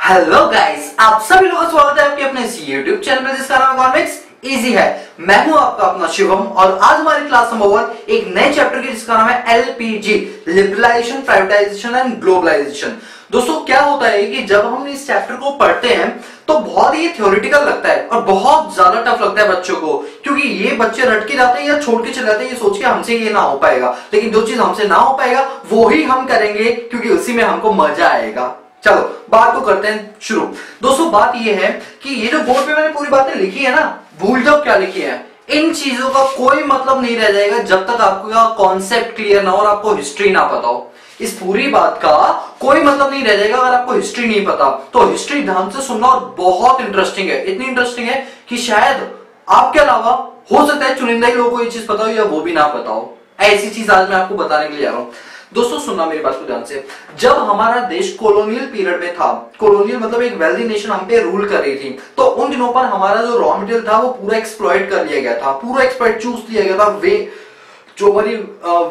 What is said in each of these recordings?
Hello guys, आप सभी लोगों का स्वागत है आपके अपने इस YouTube चैनल पर जिसका नाम इकोनॉमिक्स इजी है। मैं हूं आपका अपना शिवम और आज हमारी क्लास नंबर 1 एक नए चैप्टर की जिसका नाम है LPG, liberalisation, privatisation and globalisation. दोस्तों क्या होता है कि जब हम इस चैप्टर को पढ़ते हैं तो बहुत ही थ्योरेटिकल लगता है और बहुत ज्यादा टफ लगता है बच्चों को, क्योंकि ये बच्चे रट के जाते हैं या छोड़ के चले जाते हैं ये सोच के हमसे ये ना हो पाएगा। लेकिन जो चीज हमसे ना हो पाएगा वो ही हम करेंगे क्योंकि उसी में हमको मजा आएगा। चलो बात को करते हैं शुरू। दोस्तों बात ये है कि ये जो बोर्ड पे मैंने पूरी बातें लिखी है ना, भूल जाओ क्या लिखी है। इन चीजों का कोई मतलब नहीं रह जाएगा जब तक आपका कॉन्सेप्ट क्लियर ना हो और आपको हिस्ट्री ना पता हो। इस पूरी बात का कोई मतलब नहीं रह जाएगा अगर आपको हिस्ट्री नहीं पता। तो हिस्ट्री ध्यान से सुनना और बहुत इंटरेस्टिंग है, इतनी इंटरेस्टिंग है कि शायद आपके अलावा हो सकता है चुनिंदा ही लोगों को ये चीज पता हो या वो भी ना पता हो। ऐसी चीज आज मैं आपको बताने के लिए आ रहा हूं। दोस्तों सुनना मेरी बात को ध्यान से। जब हमारा देश कॉलोनियल पीरियड में था, कॉलोनियल मतलब एक वेल्दी नेशन हम पे रूल कर रही थी, तो उन दिनों पर हमारा जो रॉ मटेरियल था वो पूरा एक्सप्लॉइट कर लिया गया था, पूरा एक्सप्लॉइट चूस लिया गया था। वे जो हमारी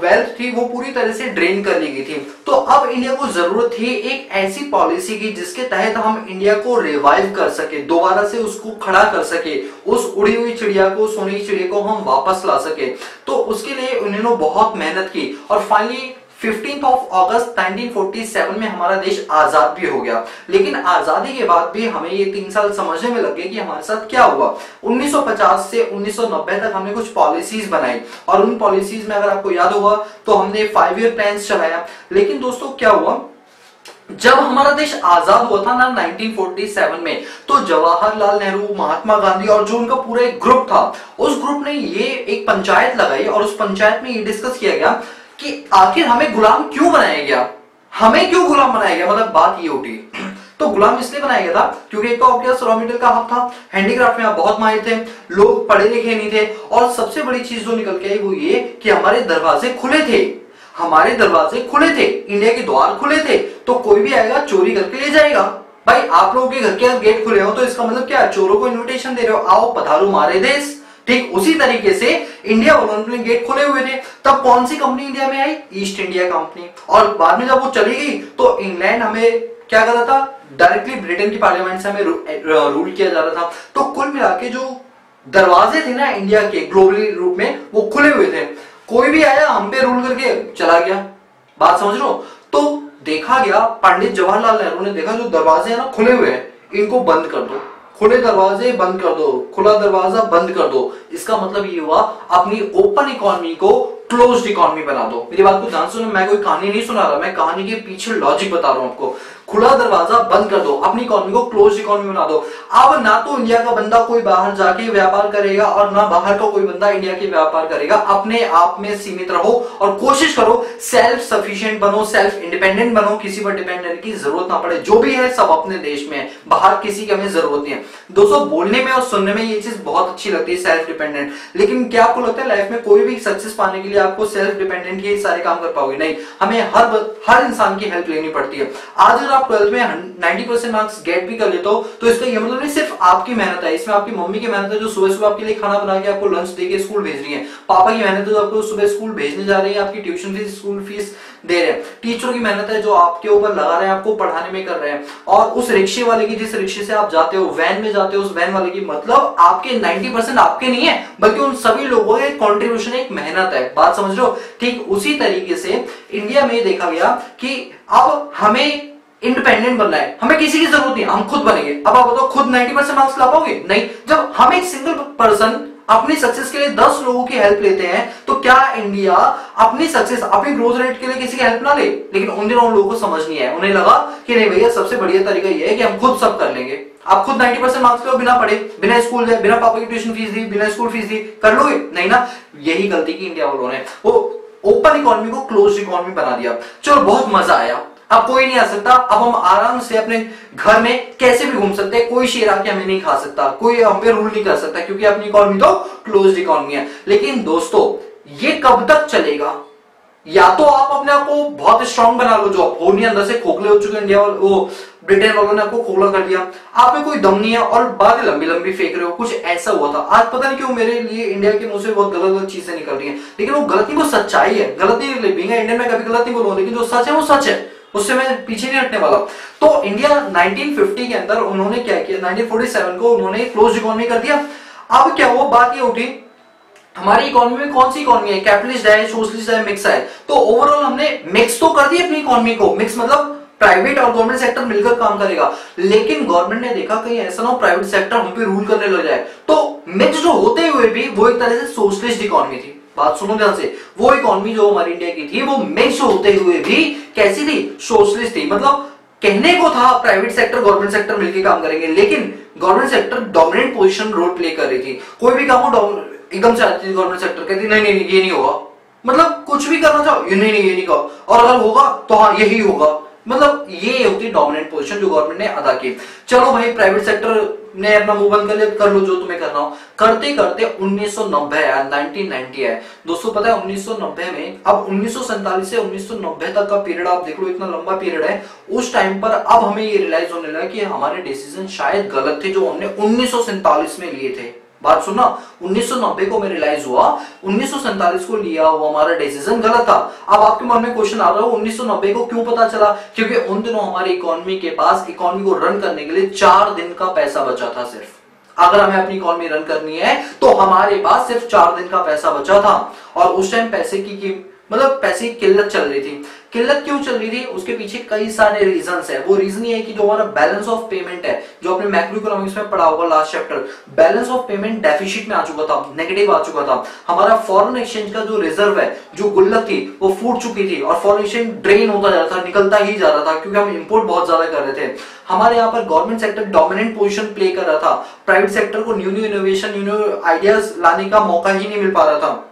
वेल्थ थी वो पूरी तरह से ड्रेन कर ली गई थी। तो अब इंडिया को जरूरत थी एक ऐसी पॉलिसी की जिसके तहत हम इंडिया को रिवाइव कर सके, दोबारा से उसको खड़ा कर सके, उस उड़ी हुई चिड़िया को, सोने की चिड़िया को हम वापस ला सके। तो उसके लिए उन्होंने बहुत मेहनत की और फाइनली 15 अगस्त 1947 में हमारा देश आजाद भी हो गया। लेकिन आजादी के बाद भी हमें ये 3 साल समझने में लगे कि हमारे साथ क्या हुआ। 1950 से 1990 तक हमने कुछ पॉलिसीज बनाई और उन पॉलिसीज में अगर आपको याद होगा तो हमने 5 ईयर प्लान्स चलाया। लेकिन दोस्तों क्या हुआ, जब हमारा देश आजाद हुआ था ना 1947 में, तो जवाहरलाल नेहरू, महात्मा गांधी और जो उनका पूरा एक ग्रुप था, उस ग्रुप ने ये एक पंचायत लगाई और उस पंचायत में ये डिस्कस किया गया कि आखिर हमें गुलाम क्यों बनाया गया, हमें क्यों गुलाम बनाया गया। मतलब बात ये उठी। तो गुलाम इसलिए बनाया गया था क्योंकि एक तो ऑब्वियस रॉ मटेरियल का हक था, हैंडीक्राफ्ट में आप बहुत माहिर थे, लोग पढ़े लिखे नहीं थे, और सबसे बड़ी चीज जो निकल के आई वो ये कि हमारे दरवाजे खुले थे, हमारे दरवाजे खुले थे, इंडिया के द्वार खुले थे। तो कोई भी आएगा चोरी करके ले जाएगा। भाई आप लोगों के घर के गेट खुले हो तो इसका मतलब क्या, चोरों को इन्विटेशन दे रहे हो, आओ पधारो हमारे देश। ठीक उसी तरीके से इंडिया वालों के गेट खुले हुए थे। तब कौन सी कंपनी इंडिया में आई, ईस्ट इंडिया कंपनी। और बाद में जब वो चली गई तो इंग्लैंड हमें क्या कर रहा था, डायरेक्टली ब्रिटेन की पार्लियामेंट से हमें रूल किया जा रहा था। तो कुल मिला के जो दरवाजे थे ना इंडिया के ग्लोबली रूप में वो खुले हुए थे, कोई भी आया हम पे रूल करके चला गया। बात समझ लो। तो देखा गया, पंडित जवाहरलाल नेहरू ने देखा जो दरवाजे हैं ना खुले हुए हैं, इनको बंद कर दो, खुले दरवाजे बंद कर दो, खुला दरवाजा बंद कर दो। इसका मतलब ये हुआ अपनी ओपन इकोनॉमी को क्लोज्ड इकोनॉमी बना दो। मेरी बात को ध्यान सुनो, मैं कोई कहानी नहीं सुना रहा, मैं कहानी के पीछे लॉजिक बता रहा हूं आपको। खुला दरवाजा बंद कर दो, अपनी इकोनॉमी को क्लोज्ड इकोनॉमी बना दो। अब ना तो इंडिया का बंदा कोई बाहर जाके व्यापार करेगा और ना बाहर का कोई बंदा इंडिया के व्यापार करेगा। अपने आप में सीमित रहो और कोशिश करो सेल्फ सफिशिएंट बनो, सेल्फ इंडिपेंडेंट बनो, किसी पर डिपेंडेंट की जरूरत ना पड़े। जो भी है सब अपने देश में है, बाहर किसी की हमें जरूरत नहीं है। दोस्तों बोलने में और सुनने में ये चीज बहुत अच्छी लगती है, सेल्फ डिपेंडेंट, लेकिन क्या आपको लगता है लाइफ में कोई भी सक्सेस पाने के लिए आपको सेल्फ डिपेंडेंट ही सारे काम कर पाओगे? नहीं, हमें हर इंसान की हेल्प लेनी पड़ती है। आज अगर आप 12th में 90% मार्क्स गेट भी कर लेते हो तो इसका ये मतलब नहीं सिर्फ आपकी मेहनत है, इसमें आपकी मम्मी की मेहनत है जो सुबह सुबह आपके लिए खाना बना के आपको लंच देके स्कूल भेज रही है, पापा की मेहनत है जो आपको सुबह स्कूल भेजने जा रही है, आपकी ट्यूशन फीस, स्कूल फीस दे रहे हैं, टीचरों की मेहनत है जो आपके ऊपर लगा रहे हैं, आपको पढ़ाने में कर रहे हैं, और उस रिक्शे वाले की, जिस रिक्शे से आप जाते हो, वैन में जाते हो, उस वैन वाले की, मतलब आपके 90% आपके नहीं है बल्कि उन सभी लोगों के कंट्रीब्यूशन, एक मेहनत है। बात समझ लो। ठीक उसी तरीके से इंडिया में देखा गया कि अब हमें इंडिपेंडेंट बनना है, हमें किसी की जरूरत नहीं, हम खुद बनेंगे। अब आप बताओ खुद 90% मार्क्स ला पाओगे? नहीं। जब हम एक सिंगल पर्सन अपनी सक्सेस के लिए 10 लोगों की हेल्प लेते हैं तो क्या इंडिया अपनी सक्सेस, अपनी ग्रोथ रेट के लिए किसी की हेल्प ना ले? लेकिन उन दिनों उन लोगों को समझ नहीं है, उन्हें लगा कि नहीं भैया सबसे बढ़िया तरीका यह है कि हम खुद सब कर लेंगे। आप खुद 90% मार्क्स लो, बिना पढ़े, बिना स्कूल जाए, बिना पापा की ट्यूशन फीस दी, बिना स्कूल फीस दी, कर लोगे? नहीं ना। यही गलती की इंडिया वालों ने, वो ओपन इकोनॉमी को क्लोज्ड इकोनॉमी बना दिया। चलो बहुत मजा आया, अब कोई नहीं आ सकता, अब हम आराम से अपने घर में कैसे भी घूम सकते हैं, कोई शेर आके हमें नहीं खा सकता, कोई हम पे रूल नहीं कर सकता क्योंकि अपनी इकोनॉमी तो क्लोज्ड इकोनॉमी है। लेकिन दोस्तों ये कब तक चलेगा? या तो आप अपने आप को बहुत स्ट्रांग बना लो, जो आप हो नहीं, अंदर से खोखले हो चुके, इंडिया वाले, वो ब्रिटेन वालों ने आपको खोखला कर दिया, आप में कोई दम नहीं है और बातें लंबी लंबी फेंक रहे हो। कुछ ऐसा हुआ था। आज पता नहीं क्यों मेरे लिए इंडिया के मुंह से बहुत गलत गलत चीजें निकल रही हैं, लेकिन वो गलत नहीं, वो सच्चाई है। गलत नहीं, इंडियन में कभी गलत नहीं बोलूंगा, लेकिन जो सच है वो सच है। उससे मैं पीछे नहीं हटने वाला। तो इंडिया 1950 के अंदर उन्होंने क्या किया, 1947 को उन्होंने क्लोज इकोनॉमी कर दिया। अब क्या हुआ, बात ये उठी हमारी इकोनॉमी में कौन सी इकोनॉमी है, कैपिटलिस्ट है, सोशलिस्ट है, मिक्स है। तो ओवरऑल हमने मिक्स तो कर दी अपनी इकोनॉमी को, मिक्स मतलब प्राइवेट और गवर्नमेंट सेक्टर मिलकर काम करेगा। लेकिन गवर्नमेंट ने देखा कहीं ऐसा ना हो प्राइवेट सेक्टर हम पे रूल करने लग जाए, तो मिक्स्ड होते हुए भी वो एक तरह से सोशलिस्ट इकोनॉमी थी। बात सुनो ध्यान से, वो इकोनॉमी जो हमारी इंडिया की थी वो मिक्स होते हुए भी कैसी थी, सोशलिस्ट थी। मतलब कहने को था प्राइवेट सेक्टर गवर्नमेंट सेक्टर मिलकर काम करेंगे, लेकिन government sector dominant position role play कर रही थी। कोई भी काम हो एकदम से आती थी गवर्नमेंट सेक्टर, कहती नहीं नहीं ये नहीं होगा, मतलब कुछ भी करना चाहो ये नहीं ये नहीं कहो, और अगर होगा तो हाँ यही होगा। मतलब ये होती डोमिनेंट पोजीशन जो गवर्नमेंट ने अदा की। चलो भाई प्राइवेट सेक्टर ने अपना मुंह बंद कर लिया, कर लो जो तुम्हें करना हो। करते करते 1990 आया, 1990 है दोस्तों। पता है 1990 में, अब 1947 से 1990 तक का पीरियड आप देख लो, इतना लंबा पीरियड है। उस टाइम पर अब हमें ये रियलाइज होने लगा कि हमारे डिसीजन शायद गलत थे जो हमने 1947 में लिए थे। बात सुनना, 1990 को मैं रियलाइज हुआ 1947 को लिया हुआ हमारा डिसीजन गलत था। अब आपके मन में क्वेश्चन आ रहा है 1990 को क्यों पता चला, क्योंकि उन दिनों हमारी इकोनॉमी के पास इकोनॉमी को रन करने के लिए 4 दिन का पैसा बचा था सिर्फ। अगर हमें अपनी इकोनॉमी रन करनी है तो हमारे पास सिर्फ 4 दिन का पैसा बचा था। और उस टाइम पैसे की मतलब पैसे की किल्लत चल रही थी। किल्लत क्यों चल रही थी, उसके पीछे कई सारे रीजंस है। वो रीजन ये है कि जो हमारा बैलेंस ऑफ पेमेंट है, जो आपने मैक्रो इकोनॉमिक्स में पढ़ा होगा last chapter, balance of payment deficit में आ चुका था, नेगेटिव आ चुका था। हमारा फॉरेन एक्सचेंज का जो रिजर्व है, जो गुल्लक थी, वो फूट चुकी थी और फॉरेन एक्सचेंज ड्रेन होता जा रहा था, निकलता ही जा रहा था, क्योंकि हम इंपोर्ट बहुत ज्यादा कर रहे थे। हमारे यहाँ पर government sector dominant position play कर रहा था, प्राइवेट सेक्टर को new new innovation, new new ideas लाने का मौका ही नहीं मिल पा रहा था।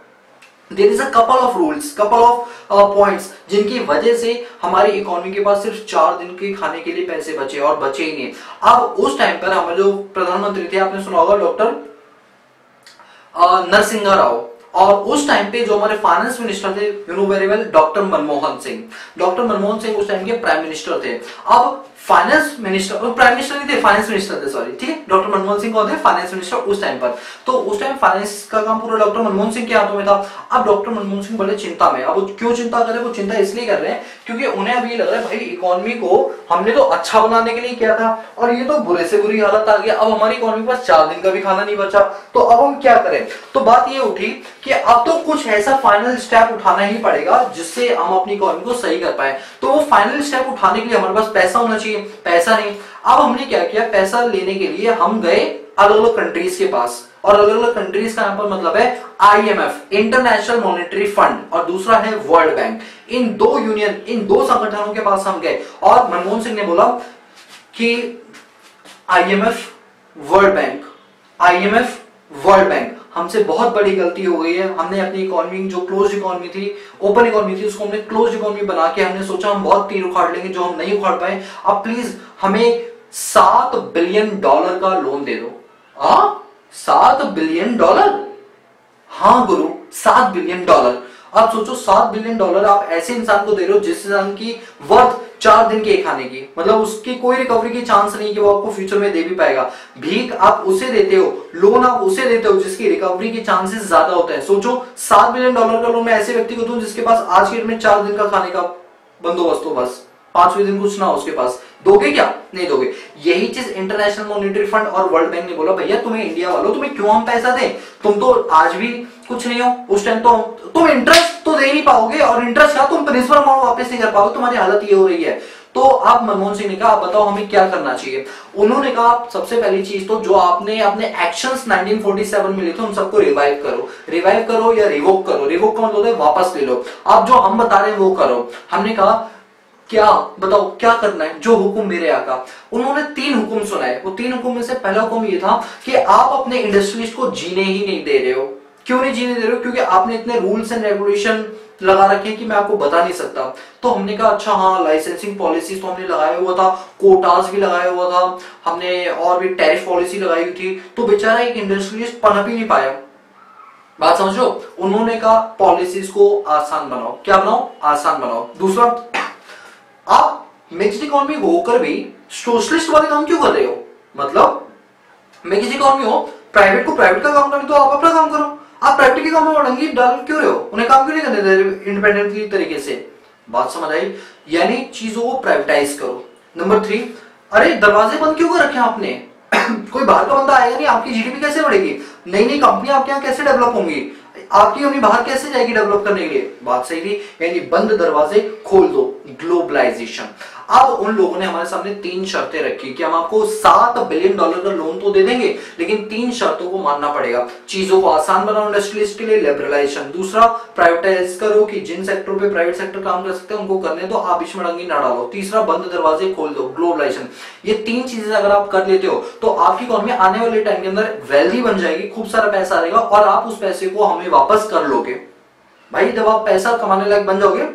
There is a couple of rules, couple of points जिनकी वजह से हमारी इकोनॉमी के पास सिर्फ 4 दिन के खाने के लिए पैसे बचे और बचे ही नहीं। अब उस टाइम पर हमारे जो प्रधानमंत्री थे, आपने सुना होगा डॉक्टर नरसिंहा राव, और उस टाइम पे जो हमारे फाइनेंस मिनिस्टर थे, you know very well, doctor Manmohan Singh. Doctor Manmohan Singh उस टाइम के प्राइम मिनिस्टर थे। अब फाइनेंस मिनिस्टर, प्राइम मिनिस्टर नहीं थे, फाइनेंस मिनिस्टर थे, सॉरी, ठीक है। डॉक्टर मनमोहन सिंह कौन थे, फाइनेंस मिनिस्टर उस टाइम पर। तो उस टाइम फाइनेंस का काम पूरा डॉक्टर मनमोहन सिंह के हाथों में था। अब डॉक्टर मनमोहन सिंह बड़े चिंता में। अब क्यों चिंता कर रहे हैं, वो चिंता इसलिए कर रहे हैं क्योंकि उन्हें अभी लग रहा है भाई इकोनॉमी को हमने तो अच्छा बनाने के लिए किया था और ये तो बुरे से बुरी हालत आ गई। अब हमारी इकोनॉमी के पास 4 दिन का भी खाना नहीं बचा, तो अब हम क्या करें। तो बात ये उठी कि अब तो कुछ ऐसा फाइनल स्टेप उठाना ही पड़ेगा जिससे हम अपनी इकोनॉमी को सही कर पाए। तो वो फाइनल स्टेप उठाने के लिए हमारे पास पैसा होना चाहिए, पैसा नहीं। अब हमने क्या किया, पैसा लेने के लिए हम गए अलग अलग कंट्रीज के पास, और अलग अलग कंट्रीज का यहाँ पर मतलब है IMF, इंटरनेशनल मॉनेटरी फंड, और दूसरा है वर्ल्ड बैंक। इन दो यूनियन, इन दो संगठनों के पास हम गए और मनमोहन सिंह ने बोला कि IMF world bank, IMF world bank, हमसे बहुत बड़ी गलती हो गई है। हमने अपनी इकोनॉमी, जो क्लोज इकोनॉमी थी, ओपन इकोनॉमी थी, उसको हमने क्लोज इकोनॉमी बना के हमने सोचा हम बहुत तीर उखाड़ लेंगे जो हम नहीं उखाड़ पाए। अब प्लीज हमें $7 बिलियन का लोन दे दो। 7 बिलियन डॉलर? हाँ गुरु, $7 बिलियन। आप सोचो, $7 बिलियन आप ऐसे इंसान को दे रहे हो जिस इंसान की वर्थ 4 दिन के खाने की, मतलब उसकी कोई रिकवरी की चांस नहीं कि वो आपको फ्यूचर में दे भी पाएगा। भीख आप उसे देते हो, लोन आप उसे देते हो जिसकी रिकवरी के चांसेस ज्यादा होते हैं। सोचो, $7 बिलियन का लोन मैं ऐसे व्यक्ति को दूं जिसके पास आज के डेट में 4 दिन का खाने का बंदोबस्त हो, बस 5वें दिन कुछ ना हो उसके पास। दोगे क्या? नहीं दोगे। यही चीज इंटरनेशनल मॉनेटरी फंड और वर्ल्ड बैंक ने बोला, भैया तुम्हें इंडिया वालों, तुम्हें क्यों हम पैसा दें, तुम तो आज भी कुछ नहीं हो। उस टाइम तो तुम इंटरेस्ट तो दे नहीं पाओगे, और इंटरेस्ट का तुम प्रिंसिपल अमाउंट वापस नहीं कर पाओगे, तुम्हारी हालत ये हो रही है। तो आप मनमोहन सिंह ने कहा, आप बताओ हमें क्या करना चाहिए। उन्होंने कहा सबसे पहली चीज तो जो आपने अपने एक्शंस 1947 में लिए थे उन सबको रिवाइव करो या रिवोक करो। रिवोक का मतलब वापस ले लो। आप जो हम बता रहे हैं वो करो। हमने कहा क्या बताओ क्या करना है, जो हुक्म मेरे आका। उन्होंने 3 हुक्म सुनाए। वो 3 हुक्म में से पहला हुक्म ये था कि आप अपने इंडस्ट्रीज को जीने ही नहीं दे रहे हो। क्यों नहीं जीने दे रहे हो? क्योंकि आपने इतने रूल्स एंड रेगुलेशन लगा रखे हैं कि मैं आपको बता नहीं सकता। तो हमने कहा अच्छा हाँ, लाइसेंसिंग पॉलिसीज तो हमने लगाया हुआ था, कोटास भी लगाया हुआ था हमने, और भी टैरिफ पॉलिसी लगाई हुई थी। तो बेचारा एक इंडस्ट्रियलिस्ट पनप ही नहीं पाया। बात समझ लो। उन्होंने कहा पॉलिसीज को आसान बनाओ। क्या बनाओ? आसान बनाओ। दूसरा, आप मिक्स्ड इकोनॉमी होकर भी सोशलिस्ट वाले काम क्यों कर रहे हो? मतलब मिक्स्ड इकोनॉमी हो, प्राइवेट को प्राइवेट का काम करने तो आप अपना काम करो। आप प्राइवेट के काम में अड़ंगी डाल क्यों रहे हो? उन्हें काम क्यों नहीं करने दे रहे इंडिपेंडेंटली तरीके से? बात समझ आई? यानी चीजों को प्राइवेटाइज करो। नंबर 3, अरे दरवाजे बंद क्यों कर रखे हैं आपने? कोई बाहर का बंदा आएगा नहीं, आपकी जीडीपी कैसे बढ़ेगी? नई नई कंपनियां आपके यहाँ कैसे डेवलप होंगी? आपकी कंपनी बाहर कैसे जाएगी डेवलप करने के लिए? बात सही थी, यानी बंद दरवाजे खोल दो, ग्लोबलाइजेशन। अब उन लोगों ने हमारे सामने 3 शर्तें रखी कि हम आपको $7 बिलियन का लोन तो दे देंगे, लेकिन 3 शर्तों को मानना पड़ेगा। चीजों को आसान बनाओ इंडस्ट्रियलिस्ट के लिए, लिबरलाइजेशन। दूसरा, प्राइवेटाइज करो कि जिन सेक्टरों पे प्राइवेट सेक्टर काम कर सकते हैं उनको करने दो, आप बीच में डंगी ना डालो। तीसरा, बंद दरवाजे खोल दो, ग्लोबलाइजेशन। ये 3 चीजें अगर आप कर लेते हो तो आपकी इकोनॉमी आने वाले टाइम के अंदर वेल्दी बन जाएगी, खूब सारा पैसा आएगा और आप उस पैसे को हमें वापस कर लोगे। भाई जब आप पैसा कमाने लायक बन जाओगे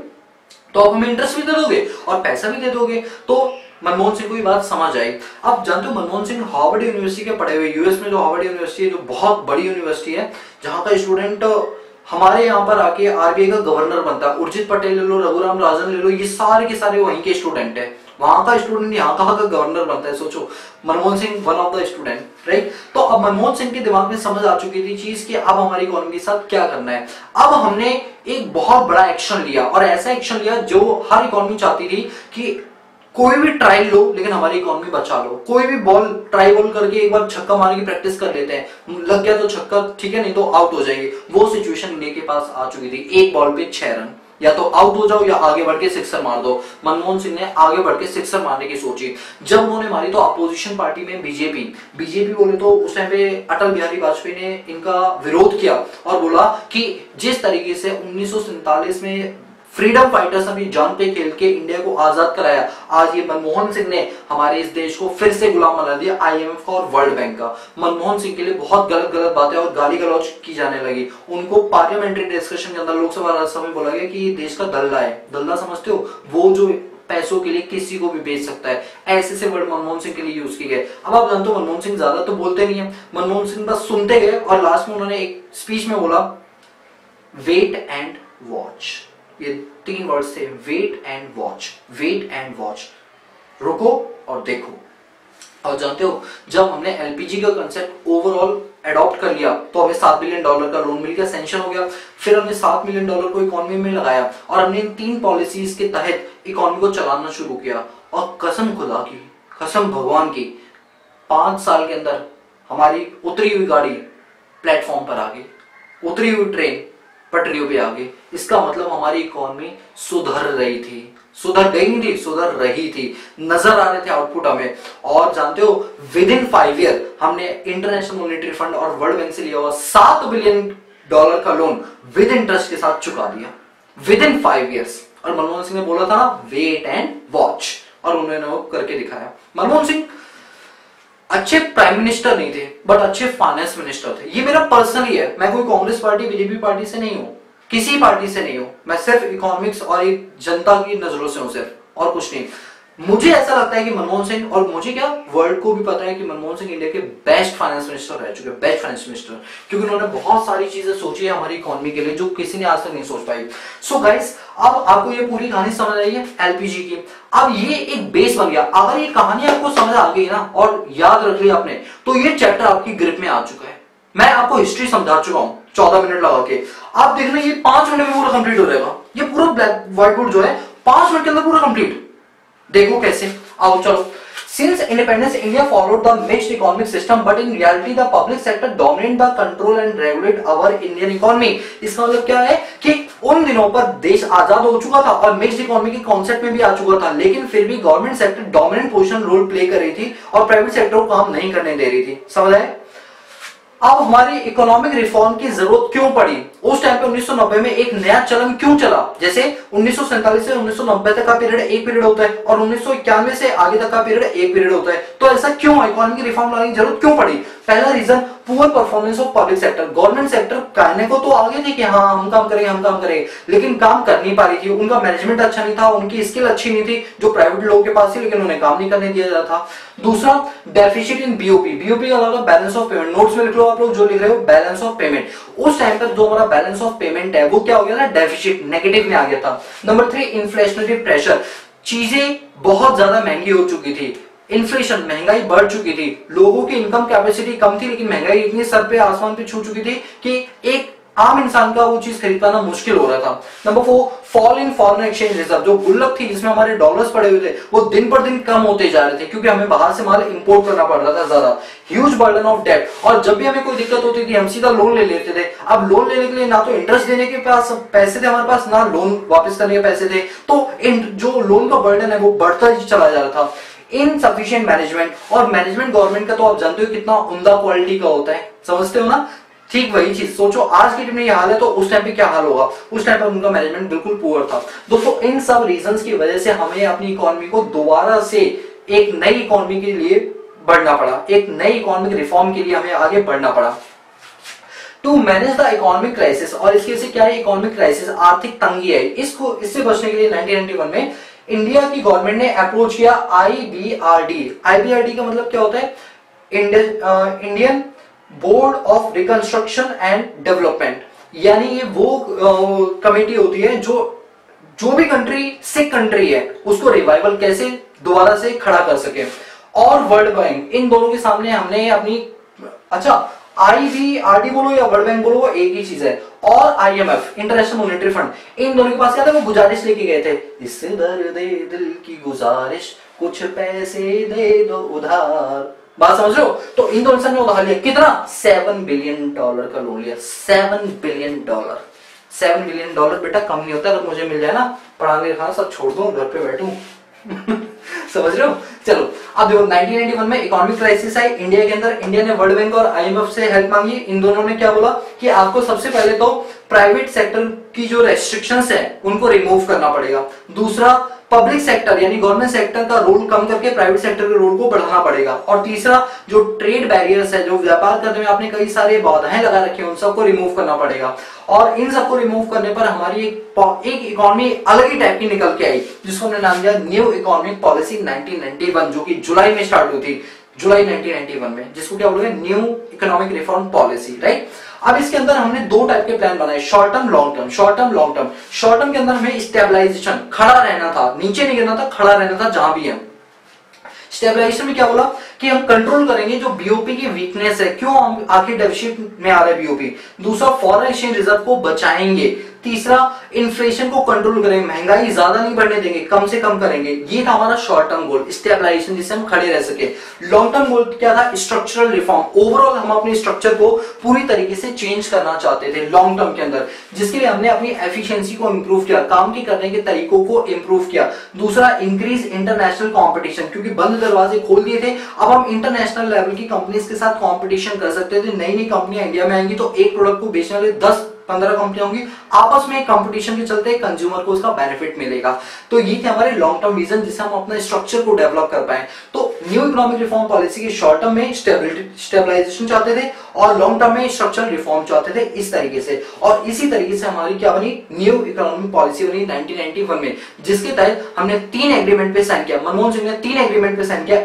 तो आप हमें इंटरेस्ट भी दे दोगे और पैसा भी दे दोगे। तो मनमोहन सिंह को ये बात समझ आई। अब जानते हो मनमोहन सिंह हार्वर्ड यूनिवर्सिटी के पढ़े हुए, यूएस में जो हार्वर्ड यूनिवर्सिटी है, जो बहुत बड़ी यूनिवर्सिटी है, जहां का स्टूडेंट हमारे यहाँ पर आके आरबीआई का गवर्नर बनता है। उर्जित पटेल ले लो, रघुराम राजन ले लो, ये सारे के सारे वहीं के स्टूडेंट है। वहां का स्टूडेंट यहाँ का गवर्नर बनता है। सोचो, Manmohan Singh one of the student, right? तो अब मनमोहन सिंह के दिमाग में समझ आ चुकी थी चीज कि अब हमारी इकोनॉमी के साथ क्या करना है। अब हमने एक बहुत बड़ा एक्शन लिया और ऐसा एक्शन लिया जो हर इकोनॉमी चाहती थी कि कोई भी ट्राई लो लेकिन हमारी इकोनॉमी बचा लो। कोई भी बॉल ट्राई बॉल करके एक बार छक्का मारने की प्रैक्टिस कर लेते हैं, लग गया तो छक्का ठीक है, नहीं तो आउट हो जाएंगे। वो सिचुएशन इंडिया के पास आ चुकी थी। एक बॉल पे 6 रन, या तो आउट हो जाओ या आगे बढ़ के सिक्सर मार दो। मनमोहन सिंह ने आगे बढ़ के सिक्सर मारने की सोची। जब उन्होंने मारी तो अपोजिशन पार्टी में बीजेपी बोले तो उस टाइम पे अटल बिहारी वाजपेयी ने इनका विरोध किया और बोला कि जिस तरीके से 1947 में फ्रीडम फाइटर्स ने जान पे खेल के इंडिया को आजाद कराया, आज ये मनमोहन सिंह ने हमारे इस देश को फिर से गुलाम बना दिया आईएमएफ का और वर्ल्ड बैंक का। मनमोहन सिंह के लिए बहुत गलत बातें और गाली गलौज की जाने लगी। उनको पार्लियामेंट्री डिस्कशन के अंदर लोकसभा राज्यसभा में बोला गया कि ये देश का दल्ला है। दल्ला समझते हो? वो जो पैसों के लिए किसी को भी बेच सकता है। ऐसे से वर्ड मनमोहन सिंह के लिए यूज किए गए। अब आप जानते हो मनमोहन सिंह ज्यादा तो बोलते नहीं है, मनमोहन सिंह बस सुनते गए और लास्ट में उन्होंने एक स्पीच में बोला, वेट एंड वॉच। ये 3 वर्ड्स थे, wait and watch, wait and watch, रुको और देखो। और जानते हो जब हमने एलपीजी का कंसेप्ट ओवरऑल एडॉप्ट कर लिया तो हमें $7 बिलियन का लोन मिल गया, सैंक्शन हो गया। फिर हमने $7 मिलियन को इकोनॉमी में लगाया और हमने इन 3 पॉलिसीज के तहत इकोनॉमी को चलाना शुरू किया। और कसम खुदा की, कसम भगवान की, 5 साल के अंदर हमारी उतरी हुई गाड़ी प्लेटफॉर्म पर आ गई, उतरी हुई ट्रेन पटरियों पे आ गई। इसका मतलब हमारी इकोनॉमी सुधर रही थी, सुधर गई नहीं थी, सुधर रही थी। नजर आ रहे थे आउटपुट हमें। और जानते हो विद इन 5 ईयर हमने इंटरनेशनल मॉनेटरी फंड और वर्ल्ड बैंक से लिया हुआ $7 बिलियन का लोन विद इंटरेस्ट के साथ चुका दिया विद इन 5 ईयर्स। और मनमोहन सिंह ने बोला था वेट एंड वॉच, और उन्होंने वो करके दिखाया। मनमोहन सिंह अच्छे प्राइम मिनिस्टर नहीं थे बट अच्छे फाइनेंस मिनिस्टर थे। ये मेरा पर्सनली है, मैं कोई कांग्रेस पार्टी बीजेपी पार्टी से नहीं हूं, किसी पार्टी से नहीं हूं, मैं सिर्फ इकोनॉमिक्स और एक जनता की नजरों से हूं सिर्फ, और कुछ नहीं। मुझे ऐसा लगता है कि मनमोहन सिंह, और मुझे क्या वर्ल्ड को भी पता है कि मनमोहन सिंह इंडिया के बेस्ट फाइनेंस मिनिस्टर रह चुके हैं, बेस्ट फाइनेंस मिनिस्टर, क्योंकि उन्होंने बहुत सारी चीजें सोची है हमारी इकोनॉमी के लिए जो किसी ने आज तक नहीं सोच पाई। सो गाइस, अब आपको ये पूरी कहानी समझ आई है एलपीजी की। अब ये एक बेस बन गया। अगर ये कहानी आपको समझ आ गई ना और याद रख लिया आपने, तो ये चैप्टर आपकी ग्रिप में आ चुका है। मैं आपको हिस्ट्री समझा चुका हूं 14 मिनट लगा के। आप देखना ये 5 मिनट में पूरा कंप्लीट हो जाएगा। ये पूरा ब्लैक व्हाइट बोर्ड जो है 5 मिनट के अंदर पूरा कंप्लीट। देखो कैसे, आओ चलो। Since independence, India followed the mixed economic system, but in reality, the public sector dominate the control and regulate our Indian economy. इसका मतलब क्या है कि उन दिनों पर देश आजाद हो चुका था और मिक्स्ड इकोनॉमी के कॉन्सेप्ट में भी आ चुका था, लेकिन फिर भी government sector dominant position role play कर रही थी और प्राइवेट सेक्टर को काम नहीं करने दे रही थी। समझ आए? अब हमारी इकोनॉमिक रिफॉर्म की जरूरत क्यों पड़ी? उस टाइम पे 1990 में एक नया चलन क्यों चला? जैसे 1947 से 1990 तक का पीरियड एक पीरियड होता है और 1991 से आगे तक का पीरियड एक पीरियड होता है। तो ऐसा क्यों इकोनॉमिक रिफॉर्म लाने की जरूरत क्यों पड़ी? पहला reason, poor performance of public sector. Government sector कहने को तो आगे थे कि हाँ हम काम करेंगे, लेकिन काम कर नहीं पा रही थी। उनका मैनेजमेंट अच्छा नहीं था, उनकी स्किल अच्छी नहीं थी जो प्राइवेट लोगों के पास थी, लेकिन उन्हें काम नहीं करने दिया जाता था। दूसरा, डेफिसिट इन बीओपी का अलावा बैलेंस ऑफ पेमेंट। नोट्स में लिख लो आप लोग जो लिख रहे हो, बैलेंस ऑफ पेमेंट। उस टाइम पर जो हमारा बैलेंस ऑफ पेमेंट है वो क्या हो गया ना, डेफिसिट, नेगेटिव में आ गया था। Number 3, inflationary pressure. चीजें बहुत ज्यादा महंगी हो चुकी थी, इन्फ्लेशन, महंगाई बढ़ चुकी थी, लोगों की इनकम कैपेसिटी कम थी, लेकिन महंगाई इतनी सर पे आसमान पे छू चुकी थी कि एक आम इंसान का वो चीज खरीद पाना मुश्किल हो रहा था। Number 4, fall in foreign exchange reserve, जो गुल्लक थी जिसमें हमारे डॉलर्स पड़े हुए थे वो दिन पर दिन कम होते जा रहे थे क्योंकि हमें बाहर से माल इंपोर्ट करना पड़ रहा था ज्यादा। ह्यूज बर्डन ऑफ डेट, और जब भी हमें कोई दिक्कत होती थी हम सीधा लोन ले लेते थे। अब लोन लेने के लिए ना तो इंटरेस्ट देने के पास पैसे थे हमारे पास, ना लोन वापस करने के पैसे थे, तो जो लोन का बर्डन है वो बढ़ता ही चला जा रहा था। इनसफिशिएंट मैनेजमेंट, और मैनेजमेंट गवर्नमेंट का तो आप जानते हो कितना उम्दा क्वालिटी का होता है, समझते हो ना। ठीक वही चीज सोचो, आज की टाइम में ये हाल है तो उस टाइम पे क्या हाल होगा। उस टाइम पे उनका मैनेजमेंट बिल्कुल पुअर था। दोस्तों इन सब रीजंस की वजह से हमें अपनी इकोनॉमी को दोबारा से एक नई इकोनॉमी के लिए बढ़ना पड़ा, एक नई इकोनॉमिक रिफॉर्म के लिए हमें आगे बढ़ना पड़ा। To manage the economic crisis, और इसके से क्या है, इकोनॉमिक क्राइसिस आर्थिक तंगी है, इससे बचने के लिए 1991 में इंडिया की गवर्नमेंट ने अप्रोच किया IBRD। IBRD का मतलब क्या होता है, Indian board of reconstruction and development, यानी ये वो कमेटी होती है जो भी कंट्री सिक कंट्री है उसको रिवाइवल कैसे दोबारा से खड़ा कर सके। और वर्ल्ड बैंक, इन दोनों के सामने हमने अपनी, अच्छा IBRD बोलो या वर्ल्ड बैंक बोलो वो एक ही चीज है, और IMF इंटरनेशनल मॉनेटरी फंड, इन दोनों के पास क्या था, वो गुजारिश लेके गए थे, इस दर्द दिल की गुजारिश कुछ पैसे दे दो उधार, बात समझ रहे हो। तो इन दोनों ने उधार लिया, कितना, $7 बिलियन का लोन लिया। $7 बिलियन, $7 बिलियन बेटा कम नहीं होता। अगर मुझे मिल जाए ना पढ़ाने लिखाना सब छोड़ दो, घर पे बैठूं समझ रहे हो। चलो अब देखो 1991 में इकोनॉमिक क्राइसिस आई इंडिया के अंदर, इंडिया ने वर्ल्ड बैंक और IMF से हेल्प मांगी। इन दोनों ने क्या बोला कि आपको सबसे पहले तो प्राइवेट सेक्टर की जो रेस्ट्रिक्शंस है उनको रिमूव करना पड़ेगा। दूसरा, पब्लिक सेक्टर यानी गवर्नमेंट सेक्टर का रोल कम करके प्राइवेट सेक्टर के रोल को बढ़ाना पड़ेगा। और तीसरा, जो ट्रेड बैरियर्स है, जो व्यापार करने में आपने कई सारे बाधाएं लगा रखी हैं, उन सबको रिमूव करना पड़ेगा। और इन सबको रिमूव करने पर हमारी एक इकोनॉमी अलग ही टाइप की निकल के आई, जिसको हमने नाम दिया न्यू इकोनॉमिक पॉलिसी 1991, जो कि जुलाई में स्टार्ट हुई थी, जुलाई 1991 में, जिसको क्या बोलोगे, new economic reform policy, right. अब इसके अंदर हमने दो टाइप के प्लान बनाए, short term long term. Short term long term, short term के अंदर हमें स्टेबलाइजेशन, खड़ा रहना था, नीचे नहीं गिरना था, खड़ा रहना था जहां भी है। स्टेबलाइजेशन में क्या बोला कि हम कंट्रोल करेंगे जो बीओपी की वीकनेस है, क्यों हम आखिर डेफिसिट में आ रहा है बीओपी। दूसरा, फॉरेन एक्सचेंज रिजर्व को बचाएंगे। तीसरा, इन्फ्लेशन को कंट्रोल करेंगे, महंगाई ज्यादा नहीं बढ़ने देंगे, कम से कम करेंगे। ये था हमारा शॉर्ट टर्म गोल, स्टेबलाइजेशन, जिससे हम खड़े रह सके। लॉन्ग टर्म गोल क्या था, स्ट्रक्चरल रिफॉर्म। ओवरऑल हम अपने स्ट्रक्चर को पूरी तरीके से चेंज करना चाहते थे लॉन्ग टर्म के अंदर, जिसके लिए हमने अपनी एफिशिएंसी को इंप्रूव किया, काम की करने के तरीकों को इंप्रूव किया। दूसरा, इंक्रीज इंटरनेशनल कॉम्पिटिशन, क्योंकि बंद दरवाजे खोल दिए थे, अब हम इंटरनेशनल लेवल की कंपनीज के साथ कॉम्पिटिशन कर सकते थे। नई नई कंपनियां इंडिया में आएंगी तो एक प्रोडक्ट को बेचने वाले 10-15 कंपनियां होंगी, आपस में कंपटीशन के चलते कंज्यूमर को उसका बेनिफिट मिलेगा। तो ये थे हमारे लॉन्ग टर्म विजन, जिससे हम अपना स्ट्रक्चर को डेवलप कर पाए। तो न्यू इकोनॉमिक रिफॉर्म पॉलिसी के शॉर्ट टर्म में स्टेबलाइजेशन चाहते थे और लॉन्ग टर्म में स्ट्रक्चरल रिफॉर्म चाहते थे, इस तरीके से। और इसी तरीके से हमारी क्या बनी, न्यू इकोनॉमिक पॉलिसी बनी 1991 में, जिसके तहत हमने 3 एग्रीमेंट पे साइन किया। मनमोहन सिंह ने 3 एग्रीमेंट पे साइन किया।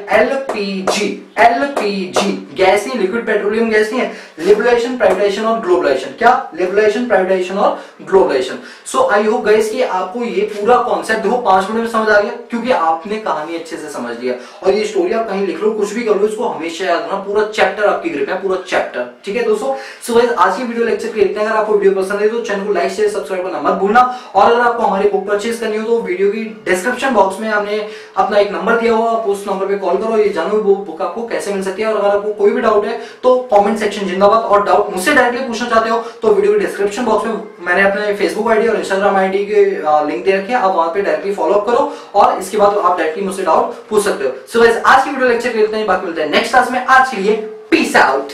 LPG गैस नहीं, लिक्विड पेट्रोलियम गैस नहीं है, लिबरलाइजेशन, प्राइवेटाइजेशन और ग्लोबलाइजेशन। क्या, लिबरलाइजेशन, प्राइवेटाइजेशन और globalisation. So I hope guys कि आपको ये पूरा कॉन्सेप्ट देखो 5 मिनट में समझ आ गया, क्योंकि आपने कहानी अच्छे से समझ लिया। और ये स्टोरी आप कहीं लिख लो, कुछ भी कर लो, इसको हमेशा याद रखना, पूरा चैप्टर आपकी ग्रिप है, पूरा चैप्टर, ठीक है दोस्तों। सो गाइस आज की वीडियो लेक्चर के इतना। अगर आपको वीडियो पसंद है तो चैनल को लाइक शेयर सब्सक्राइब करना मत भूलना। और अगर आपको हमारी बुक परचेज करनी हो तो वीडियो की डिस्क्रिप्शन बॉक्स में हमने अपना एक नंबर दिया हुआ, आप उस नंबर पे कॉल करो, ये जानो वो बुक आपको कैसे मिल सकती है। और अगर आपको कोई भी डाउट है तो कमेंट सेक्शन जिंदाबाद, और डाउट मुझसे डायरेक्टली पूछना चाहते हो तो वीडियो की डिस्क्रिप्शन बॉक्स में मैंने अपने फेसबुक आईडी और इंस्टाग्राम आईडी के लिंक दे रखे हैं, आप वहां पे डायरेक्टली फॉलो अप करो और इसके बाद आप डायरेक्टली मुझसे डाउट पूछ सकते हो। सो गाइस आज की वीडियो लेक्चर के लिए इतना ही, बाकी मिलते हैं नेक्स्ट क्लास में। आज के लिए पीस आउट।